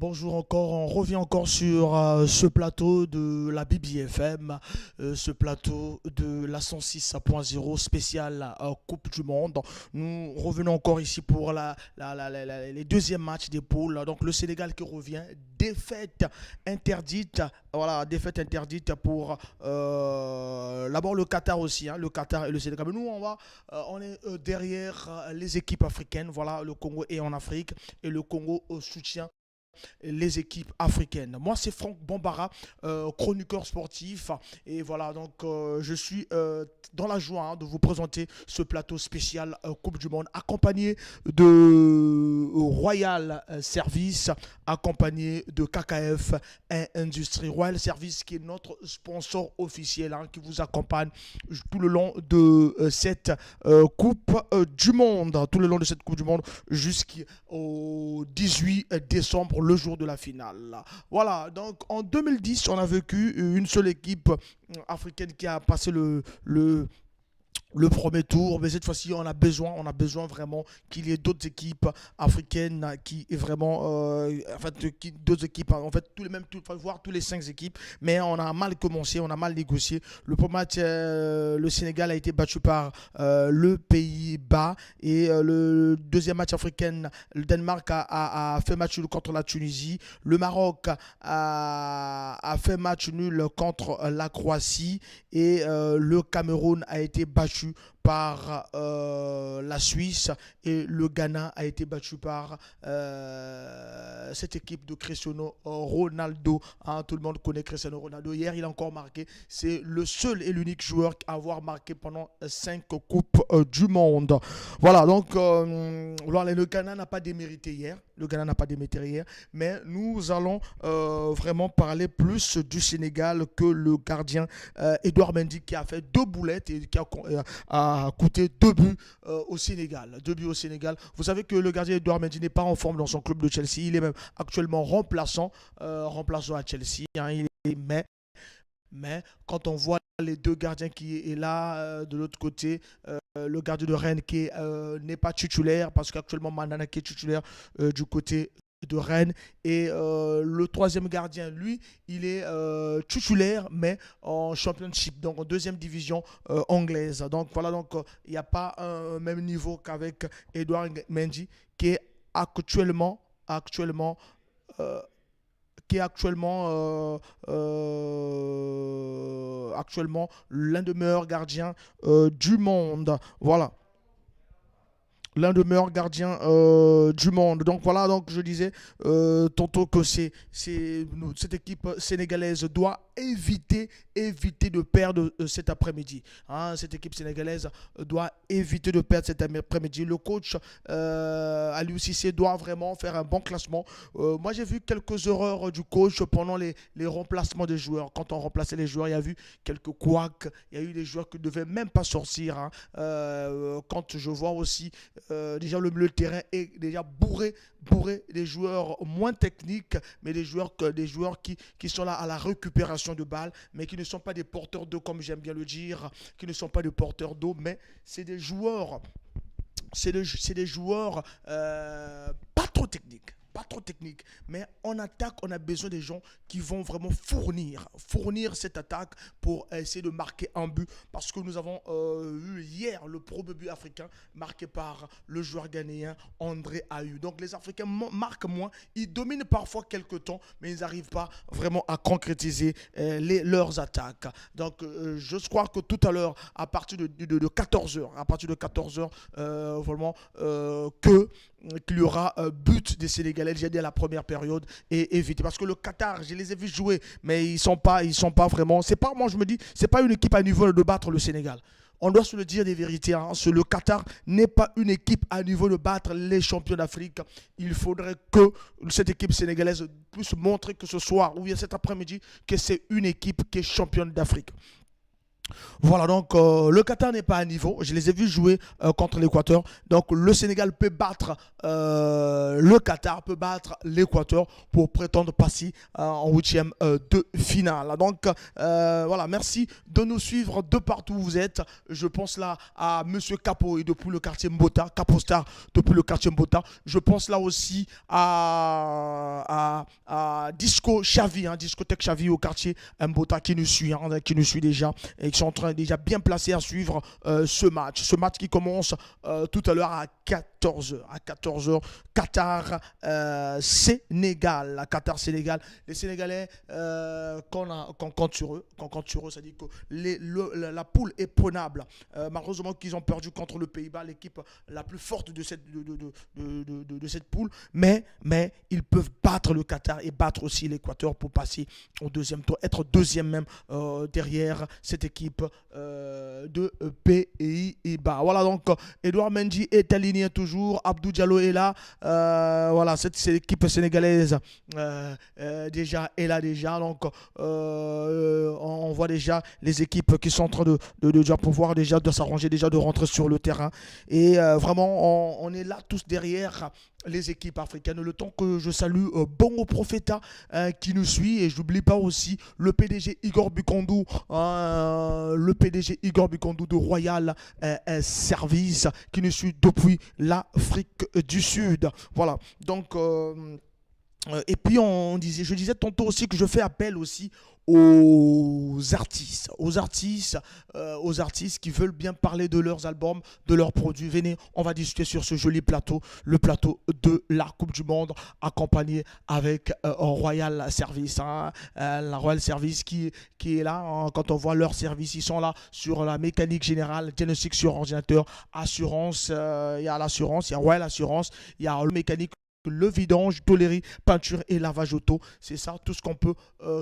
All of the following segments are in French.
Bonjour encore, on revient encore sur ce plateau de la BBFM, ce plateau de la 106.0 spéciale Coupe du Monde. Nous revenons encore ici pour les deuxièmes matchs des poules. Donc le Sénégal qui revient, défaite interdite, voilà, défaite interdite pour d'abord le Qatar aussi, hein, le Qatar et le Sénégal. Mais nous, on est derrière les équipes africaines, voilà, le Congo est en Afrique et le Congo soutient les équipes africaines. Moi, c'est Franck Bambara, chroniqueur sportif. Et voilà, donc je suis dans la joie de vous présenter ce plateau spécial Coupe du Monde, accompagné de Royal Service, accompagné de KKF Industrie. Royal Service qui est notre sponsor officiel, hein, qui vous accompagne tout le long de cette Coupe du Monde, tout le long de cette Coupe du Monde jusqu'au 18 décembre, le jour de la finale. Voilà, donc en 2010, on a vécu une seule équipe africaine qui a passé le premier tour, mais cette fois-ci, on a besoin vraiment qu'il y ait d'autres équipes africaines qui est vraiment, en fait, d'autres équipes, en fait, voire tous les 5 équipes, mais on a mal commencé, on a mal négocié. Le premier match, le Sénégal a été battu par le Pays-Bas et le deuxième match africain, le Danemark a fait match nul contre la Tunisie, le Maroc a fait match nul contre la Croatie et le Cameroun a été battu par la Suisse et le Ghana a été battu par cette équipe de Cristiano Ronaldo. Hein, tout le monde connaît Cristiano Ronaldo. Hier, il a encore marqué. C'est le seul et l'unique joueur à avoir marqué pendant 5 Coupes du Monde. Voilà, donc voilà, le Ghana n'a pas démérité hier. Le Ghana n'a pas démérité hier. Mais nous allons vraiment parler plus du Sénégal que le gardien Edouard Mendy qui a fait 2 boulettes et qui a coûté 2 buts au Sénégal. 2 buts au Sénégal. Vous savez que le gardien Edouard Mendy n'est pas en forme dans son club de Chelsea. Il est même actuellement remplaçant à Chelsea. Hein, mais quand on voit les 2 gardiens qui est là de l'autre côté, le gardien de Rennes qui n'est pas titulaire parce qu'actuellement Mandanda qui est titulaire du côté de Rennes et le troisième gardien, lui, il est titulaire mais en championship, donc en deuxième division anglaise. Donc voilà, donc il n'y a pas un même niveau qu'avec Edouard Mendy qui est euh, actuellement l'un des meilleurs gardiens du monde. Voilà, l'un des meilleurs gardiens du monde. Donc voilà, donc je disais tantôt que cette équipe sénégalaise doit éviter de perdre cet après-midi. Hein, cette équipe sénégalaise doit éviter de perdre cet après-midi. Le coach Aliou Cissé doit vraiment faire un bon classement. Moi, j'ai vu quelques erreurs du coach pendant les remplacements des joueurs. Quand on remplaçait les joueurs, il y a eu quelques couacs. Il y a eu des joueurs qui ne devaient même pas sortir. Hein. Quand je vois aussi déjà le milieu de terrain est déjà bourré des joueurs moins techniques, mais des joueurs qui sont là à la récupération de balles, mais qui ne sont pas des porteurs d'eau, comme j'aime bien le dire, qui ne sont pas des porteurs d'eau, mais c'est des joueurs, des joueurs pas trop techniques. Pas trop technique, mais en attaque, on a besoin des gens qui vont vraiment fournir cette attaque pour essayer de marquer un but. Parce que nous avons eu hier le premier but africain marqué par le joueur ghanéen André Ayew. Donc les Africains marquent moins, ils dominent parfois quelques temps, mais ils n'arrivent pas vraiment à concrétiser leurs attaques. Donc je crois que tout à l'heure, à partir de 14h, vraiment qu'il y aura but des Sénégalais déjà dès la première période et éviter parce que le Qatar, je les ai vus jouer mais ils sont pas vraiment, c'est pas, moi je me dis, c'est pas une équipe à niveau de battre le Sénégal. On doit se le dire des vérités. Hein. Le Qatar n'est pas une équipe à niveau de battre les champions d'Afrique. Il faudrait que cette équipe sénégalaise puisse montrer que ce soir ou bien cet après-midi que c'est une équipe qui est championne d'Afrique. Voilà, donc le Qatar n'est pas à niveau. Je les ai vus jouer contre l'Équateur. Donc le Sénégal peut battre le Qatar, peut battre l'Équateur pour prétendre passer en huitième de finale. Donc voilà, merci de nous suivre de partout où vous êtes. Je pense là à Monsieur Capo et depuis le quartier Mbota, Capo Star depuis le quartier Mbota. Je pense là aussi à Disco Xavi, Discothèque Xavi au quartier Mbota qui nous suit déjà et qui sont en train déjà bien placés à suivre ce match. Ce match qui commence tout à l'heure à 14h. À 14h, Qatar, Sénégal. Qatar, Sénégal. Les Sénégalais, qu'on compte sur eux, ça dit que la poule est prenable. Malheureusement qu'ils ont perdu contre le Pays-Bas, l'équipe la plus forte de cette poule. Mais ils peuvent battre le Qatar et battre aussi l'Équateur pour passer au deuxième tour, être deuxième même derrière cette équipe de Pays-Bas. Voilà, donc Edouard Mendy est aligné toujours, Abdou Diallo est là. Voilà, cette équipe sénégalaise déjà est là déjà. Donc on voit déjà les équipes qui sont en train de déjà pouvoir déjà de s'arranger, déjà de rentrer sur le terrain. Et vraiment, on est là tous derrière les équipes africaines. Le temps que je salue Bongo Profeta qui nous suit, et je n'oublie pas aussi le PDG Igor Bukondou, de Royal Service qui nous suit depuis l'Afrique du Sud. Voilà, donc et puis je disais tantôt aussi que je fais appel aussi aux artistes qui veulent bien parler de leurs albums, de leurs produits. Venez, on va discuter sur ce joli plateau, le plateau de la Coupe du Monde, accompagné avec Royal Service. La Royal Service qui est là, quand on voit leur service, ils sont là sur la mécanique générale, diagnostic sur ordinateur, assurance, il y a l'assurance, il y a Royal Assurance, il y a le mécanique, le vidange, tôlerie, peinture et lavage auto. C'est ça, tout ce qu'on peut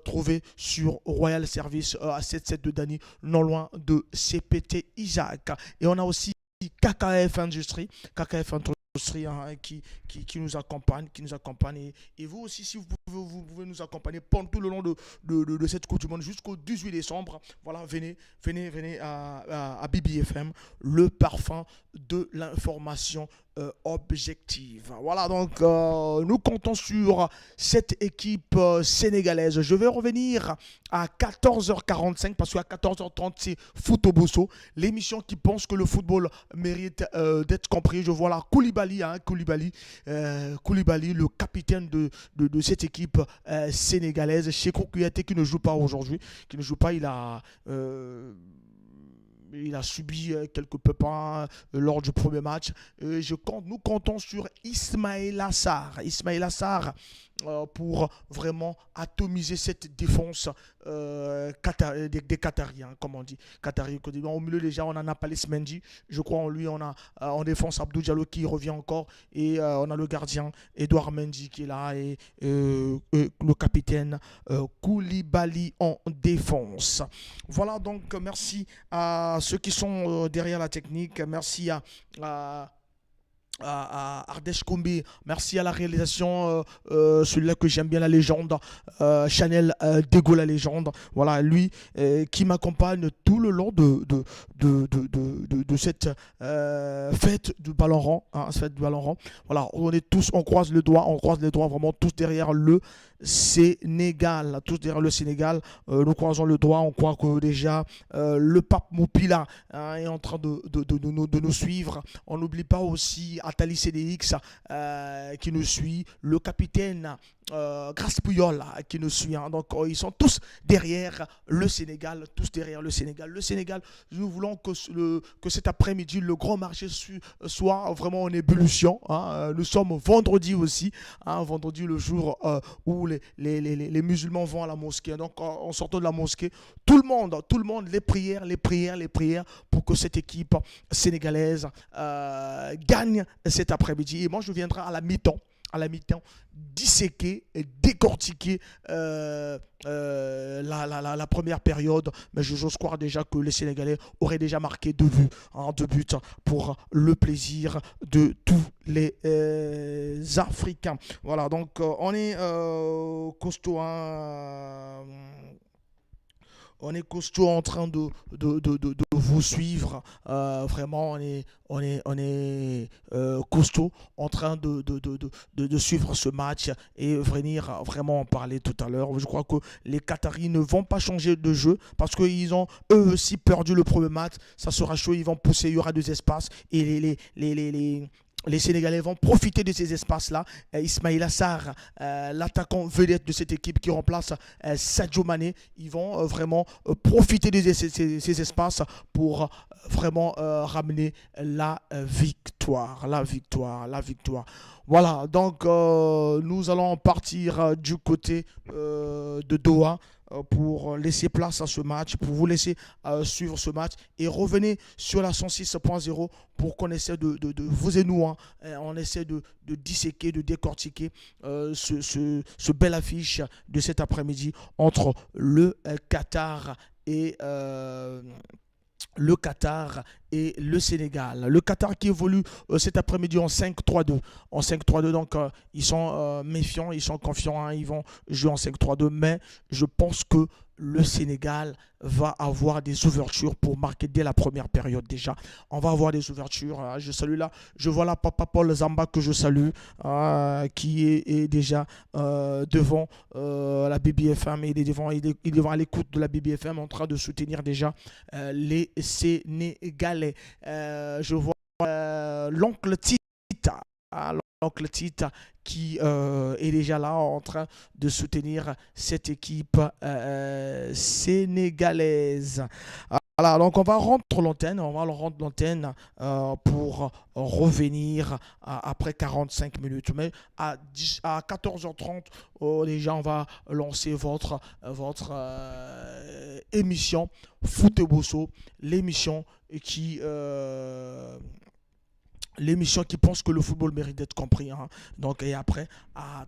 trouver sur Royal Service à 77 de Dany, non loin de CPT Isaac. Et on a aussi KKF Industrie, qui nous accompagne, et vous aussi, si vous pouvez nous accompagner pendant tout le long de cette Coupe du Monde jusqu'au 18 décembre. Voilà, venez à BBFM, le parfum de l'information objective. Voilà, donc nous comptons sur cette équipe sénégalaise. Je vais revenir à 14h45 parce qu'à 14h30 c'est Footbosso, l'émission qui pense que le football mérite d'être compris. Je vois là Koulibaly, le capitaine de cette équipe sénégalaise. Cheikhou Kouyaté qui ne joue pas aujourd'hui, il a subi quelques pépins lors du premier match. Nous comptons sur Ismaïla Sarr pour vraiment atomiser cette défense des Qataris, comme on dit. Qataris, au milieu déjà, on a Nampalys Mendy. Je crois en lui, on a en défense Abdou Diallo qui revient encore. Et on a le gardien Edouard Mendy qui est là. Et le capitaine Koulibaly en défense. Voilà, donc merci à ceux qui sont derrière la technique. Merci à Ardèche Kombi, merci à la réalisation, celui-là que j'aime bien, la légende, Chanel Dego, la légende, voilà, lui qui m'accompagne tout le long de cette fête du ballon rond, voilà, on croise les doigts vraiment tous derrière le Sénégal, nous croisons le doigt, on croit que déjà le pape Moupila est en train de nous suivre. On n'oublie pas aussi Atali CDX qui nous suit, le capitaine Grace Puyol qui nous suit, donc ils sont tous derrière le Sénégal, le Sénégal, nous voulons que cet après-midi le grand marché soit vraiment en ébullition, nous sommes vendredi aussi, vendredi le jour où les musulmans vont à la mosquée, donc en sortant de la mosquée, tout le monde, les prières pour que cette équipe sénégalaise gagne cet après-midi. Et moi je viendrai à la mi-temps disséquer et décortiquer la première période, mais j'ose croire déjà que les Sénégalais auraient déjà marqué deux buts pour le plaisir de tous les Africains. Voilà, donc on est costaud, on est costaud en train de vous suivre. Vraiment, on est costaud en train de suivre ce match et venir vraiment en parler tout à l'heure. Je crois que les Qataris ne vont pas changer de jeu parce qu'ils ont eux aussi perdu le premier match. Ça sera chaud, ils vont pousser, il y aura des espaces et les Sénégalais vont profiter de ces espaces-là. Ismaïla Sarr, l'attaquant vedette de cette équipe qui remplace Sadio Mané, ils vont vraiment profiter de ces espaces pour vraiment ramener la victoire. La victoire, la victoire. Voilà, donc nous allons partir du côté de Doha pour laisser place à ce match, pour vous laisser suivre ce match et revenez sur la 106.0 pour qu'on essaie vous et nous, hein, on essaie de disséquer, de décortiquer ce bel affiche de cet après-midi entre Qatar et le Qatar et le Sénégal. Le Qatar qui évolue cet après-midi en 5-3-2. En 5-3-2, donc ils sont méfiants, ils sont confiants, hein, ils vont jouer en 5-3-2, mais je pense que le Sénégal va avoir des ouvertures pour marquer dès la première période déjà. On va avoir des ouvertures. Je salue là, je vois là Papa Paul Zamba que je salue, qui est déjà devant la BBFM. Il est devant à l'écoute de la BBFM en train de soutenir déjà les Sénégalais. Je vois l'oncle Tita. L'oncle Tita qui est déjà là en train de soutenir cette équipe sénégalaise. Voilà, donc on va rendre l'antenne pour revenir après 45 minutes. Mais à 14h30, déjà, on va lancer votre émission Foot et Bosso, qui... l'émission qui pense que le football mérite d'être compris, hein. Donc, et après, à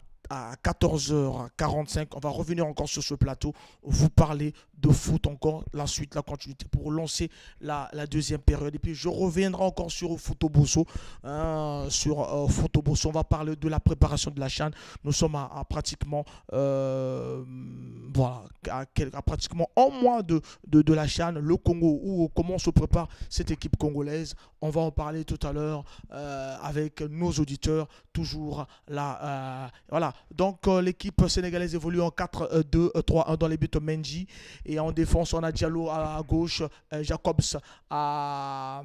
14h45, on va revenir encore sur ce plateau, vous parler de foot encore, la suite, la continuité, pour lancer la deuxième période. Et puis, je reviendrai encore sur Foot au Bosso. Foot au Bosso, on va parler de la préparation de la CHAN. Nous sommes à pratiquement, voilà, à pratiquement un mois de la CHAN, le Congo, où comment se prépare cette équipe congolaise. On va en parler tout à l'heure avec nos auditeurs, toujours là. Voilà, donc l'équipe sénégalaise évolue en 4-2-3-1 dans les buts Mendy. Et en défense, on a Diallo à gauche, Jacobs dans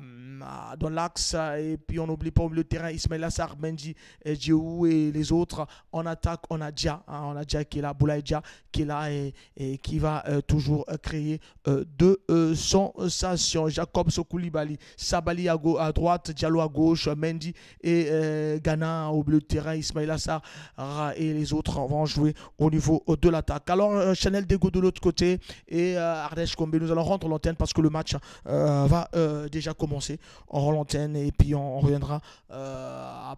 l'axe. Et puis on n'oublie pas au milieu de terrain Ismaïla Sarr, Mendy, Djiou et les autres. En attaque, on a Dia, on a Dia qui est là, Boulaye Dia qui est là et qui va toujours créer deux sensations. Jacobs au Koulibaly, Sabali à droite, Diallo à gauche, Mendy et Ghana au milieu de terrain, Ismaïla Sarr et les autres vont jouer au niveau de l'attaque. Alors Chanel Dego de l'autre côté et Ardèche Kombe, nous allons rendre l'antenne parce que le match va déjà commencer. On rend l'antenne et puis on reviendra